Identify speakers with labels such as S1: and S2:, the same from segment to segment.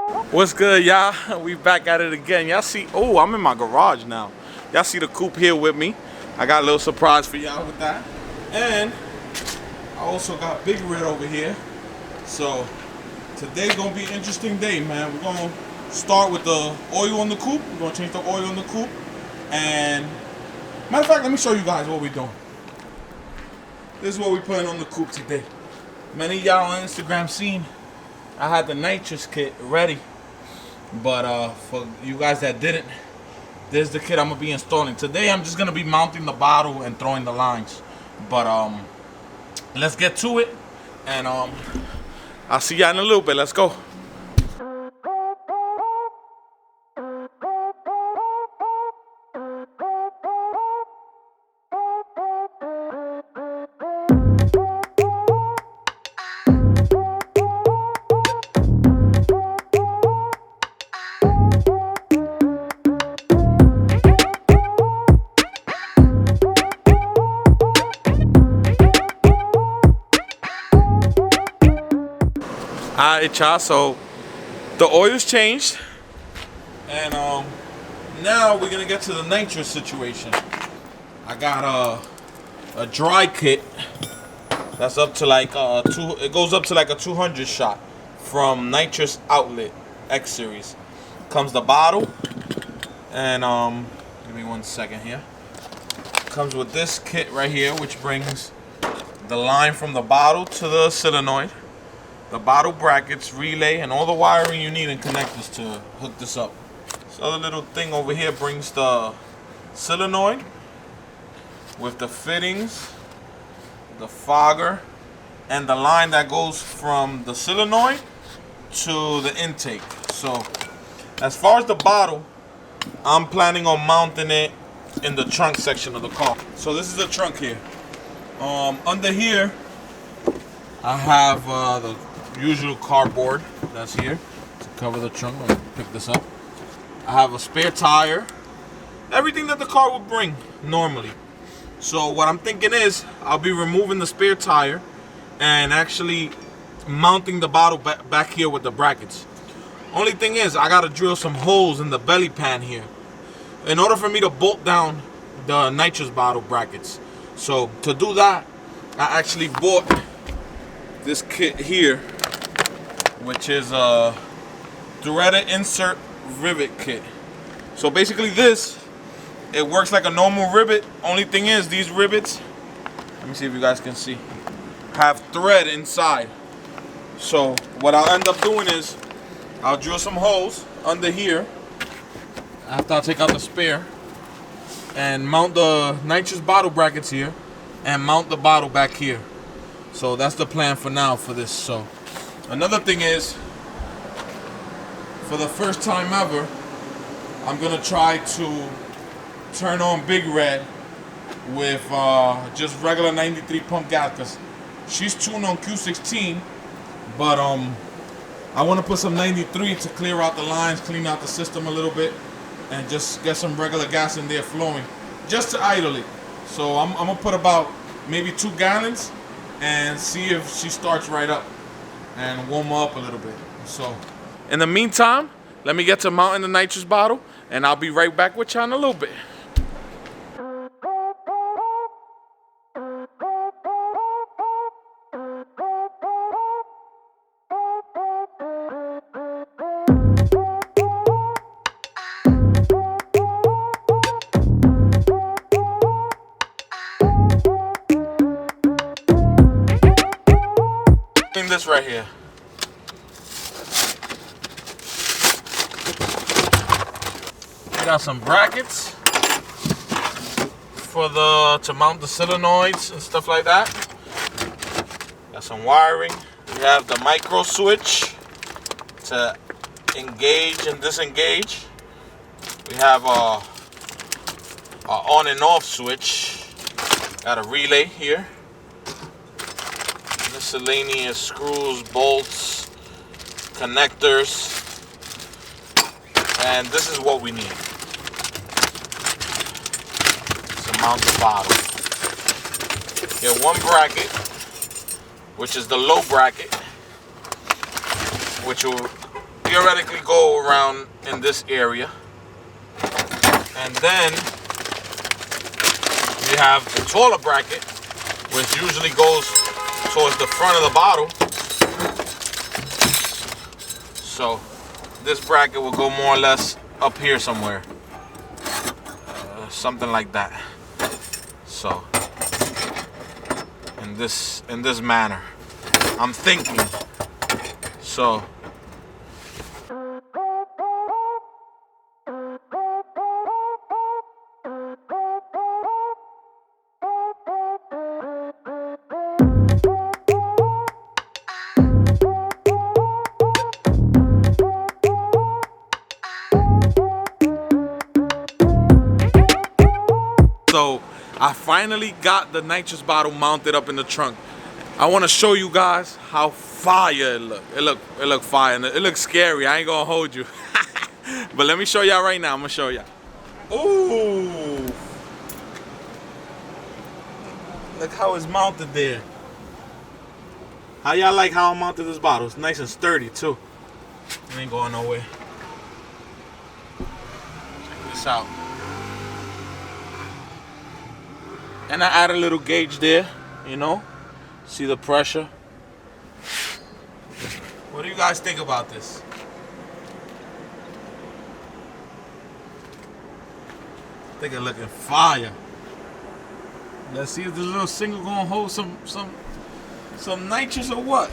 S1: What's good, y'all? We back at it again. Y'all see, oh, I'm in my garage now. Y'all see the coupe here with me. I got a little surprise for y'all with that. And I also got Big Red over here. So today's gonna be an interesting day, man. We're gonna start with the oil on the coupe. We're gonna change the oil on the coupe. And matter of fact, let me show you guys what we're doing. This is what we're putting on the coupe today. Many of y'all on Instagram seen I had the nitrous kit ready. But for you guys that didn't, this is the kit I'm gonna be installing. Today I'm just gonna be mounting the bottle and throwing the lines. But let's get to it. And I'll see y'all in a little bit. Let's go. Alright, y'all, so the oil's changed, and now we're gonna get to the nitrous situation. I got a dry kit that's up to like it goes up to like a 200 shot from Nitrous Outlet X series. Comes the bottle, and give me 1 second here. Comes with this kit right here, which brings the line from the bottle to the solenoid, the bottle brackets, relay, and all the wiring you need and connectors to hook this up. This other little thing over here brings the solenoid with the fittings, the fogger, and the line that goes from the solenoid to the intake. So as far as the bottle, I'm planning on mounting it in the trunk section of the car. So this is the trunk here. Under here I have the usual cardboard that's here to cover the trunk. I'll pick this up. I have a spare tire, everything that the car would bring normally. So what I'm thinking is I'll be removing the spare tire and actually mounting the bottle back here with the brackets. Only thing is I gotta drill some holes in the belly pan here in order for me to bolt down the nitrous bottle brackets. So to do that, I actually bought this kit here, which is a threaded insert rivet kit. So basically this, it works like a normal rivet. Only thing is these rivets, let me see if you guys can see, have thread inside. So what I'll end up doing is I'll drill some holes under here after I take out the spare and mount the nitrous bottle brackets here and mount the bottle back here. So that's the plan for now for this. So another thing is, for the first time ever, I'm gonna try to turn on Big Red with just regular 93 pump gas, because she's tuned on Q16, but I want to put some 93 to clear out the lines, clean out the system a little bit, and just get some regular gas in there flowing, just to idle it. So I'm gonna put about maybe 2 gallons and see if she starts right up and warm her up a little bit. So in the meantime, let me get to mounting the nitrous bottle, and I'll be right back with y'all in a little bit. This right here. I got some brackets for to mount the solenoids and stuff like that. Got some wiring. We have the micro switch to engage and disengage. We have a on and off switch. Got a relay here. Miscellaneous screws, bolts, connectors, and this is what we need to mount the bottle. Get one bracket, which is the low bracket, which will theoretically go around in this area. And then we have the taller bracket, which usually goes towards the front of the bottle. So this bracket will go more or less up here somewhere. Something like that. So in this manner, I'm thinking. So I finally got the nitrous bottle mounted up in the trunk. I want to show you guys how fire it look. It look fire. It looks scary. I ain't gonna hold you. But let me show y'all right now. I'm gonna show y'all. Ooh! Look how it's mounted there. How y'all like how I mounted this bottle? It's nice and sturdy too. It ain't going nowhere. Check this out. And I add a little gauge there, you know. See the pressure. What do you guys think about this? I think it's looking fire. Let's see if this little single gonna hold some nitrous or what.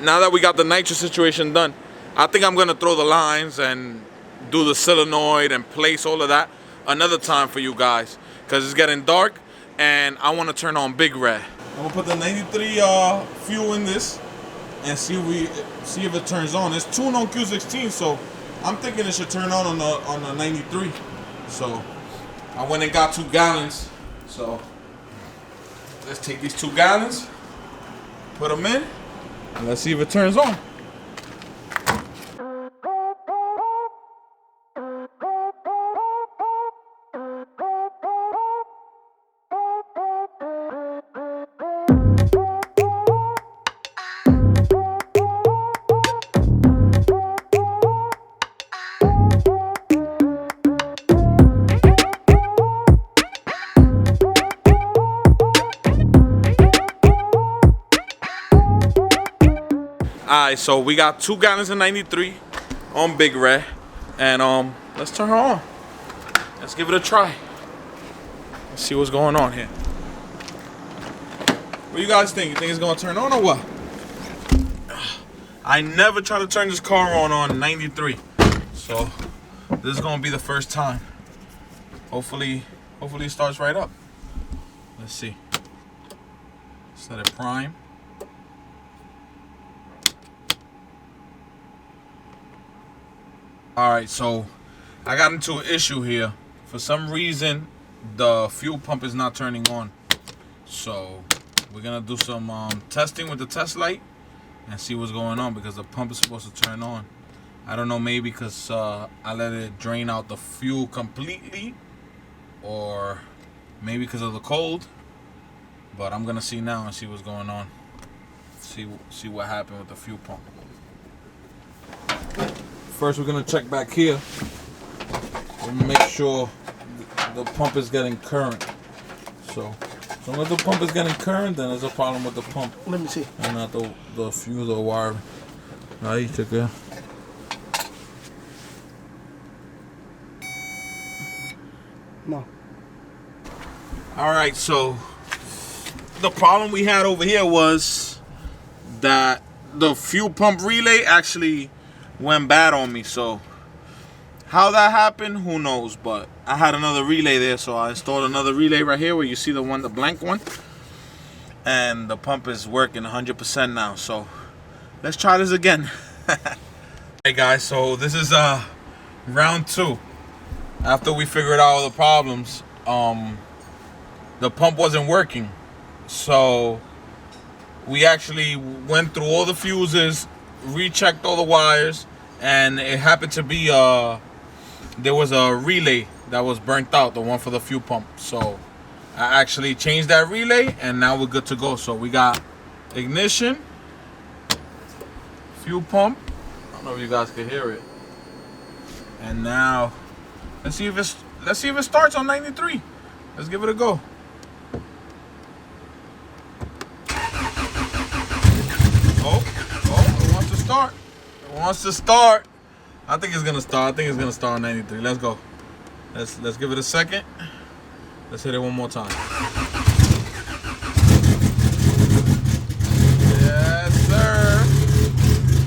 S1: Now that we got the nitrous situation done, I think I'm gonna throw the lines and do the solenoid and place all of that another time for you guys, because it's getting dark and I want to turn on Big Red. I'm gonna put the 93 fuel in this and see if it turns on. It's tuned on Q16, so I'm thinking it should turn on the 93. So I went and got 2 gallons. So let's take these 2 gallons, put them in, and let's see if it turns on. Alright, so we got 2 gallons of 93 on Big Red, and let's turn her on. Let's give it a try. Let's see what's going on here. What do you guys think? You think it's gonna turn on or what? I never try to turn this car on 93, so this is gonna be the first time. Hopefully it starts right up. Let's see. Let's let it prime. Alright, so I got into an issue here. For some reason, the fuel pump is not turning on. So we're gonna do some testing with the test light and see what's going on, because the pump is supposed to turn on. I don't know, maybe because I let it drain out the fuel completely, or maybe because of the cold. But I'm gonna see now and see what's going on. See what happened with the fuel pump. First, we're gonna check back here and make sure the pump is getting current. So as long as the pump is getting current, then there's a problem with the pump.
S2: Let me see.
S1: And not the fuse or wire. Ahí, chequea.
S2: No.
S1: Alright, so the problem we had over here was that the fuel pump relay actually went bad on me. So how that happened, who knows, but I had another relay there, so I installed another relay right here where you see the blank one, and the pump is working 100% now. So let's try this again. Hey guys, so this is round 2 after we figured out all the problems. The pump wasn't working, so we actually went through all the fuses, rechecked all the wires, and it happened to be there was a relay that was burnt out, the one for the fuel pump. So I actually changed that relay, and now we're good to go. So we got ignition, fuel pump. don't know if you guys can hear it. And now, let's see if it starts on 93. Let's give it a go. Oh, it wants to start. It wants to start. I think it's gonna start. I think it's gonna start on 93. Let's go. Let's give it a second. Let's hit it one more time. Yes, sir.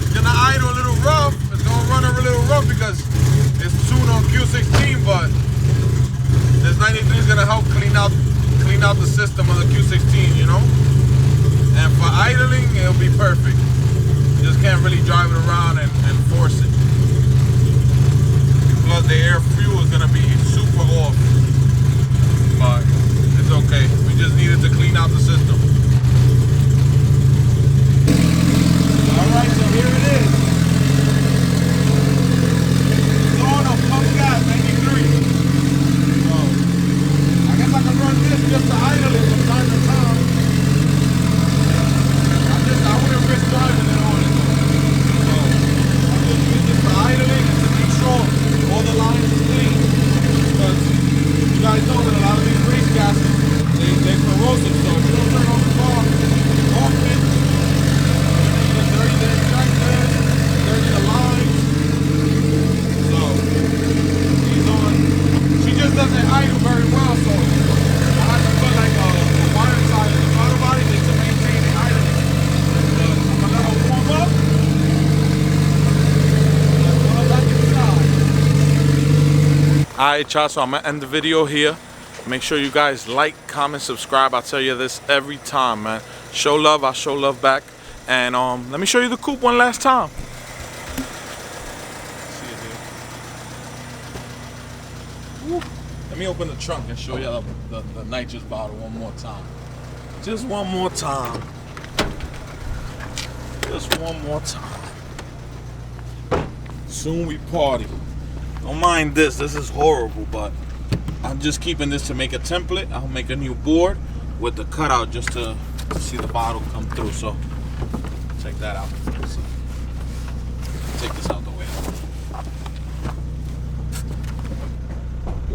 S1: It's gonna idle a little rough. It's gonna run a little rough because it's tuned on Q16, but this 93 is gonna help clean out the system of the Q16, you know? And for idling, it'll be perfect. You just can't really drive it around and force it. Plus the air fuel is gonna be super off. But it's okay. We just needed to clean out the system. Alright, so here it is. It's on a pump gas 93. So I guess I can run this just to idle it from time to time. I wouldn't risk driving it on it. So I'll just use this for idling and to make sure all the lines is clean. Because you guys know that a lot of these race gases, they're corrosive. So if you don't turn on the car often, you're gonna dirty the injectors, dirty the lines. So she's on. She just doesn't idle very well. So I have to put like a wire inside of the throttle body just to maintain the idling. I'm gonna let her warm up. Let's go back inside. Alright, y'all, so I'm gonna end the video here. Make sure you guys like, comment, subscribe. I tell you this every time, man. Show love, I show love back. And let me show you the coupe one last time. See it here. Woo. Let me open the trunk and show you the nitrous bottle one more time. Just one more time. Just one more time. Soon we party. Don't mind this is horrible, but I'm just keeping this to make a template. I'll make a new board with the cutout just to see the bottle come through. So check that out. Let's see. Take this out the way.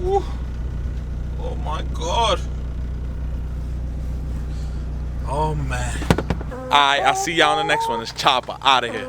S1: Ooh. Oh my God. Oh man. Alright, I'll see y'all on the next one. It's Chopper out of here.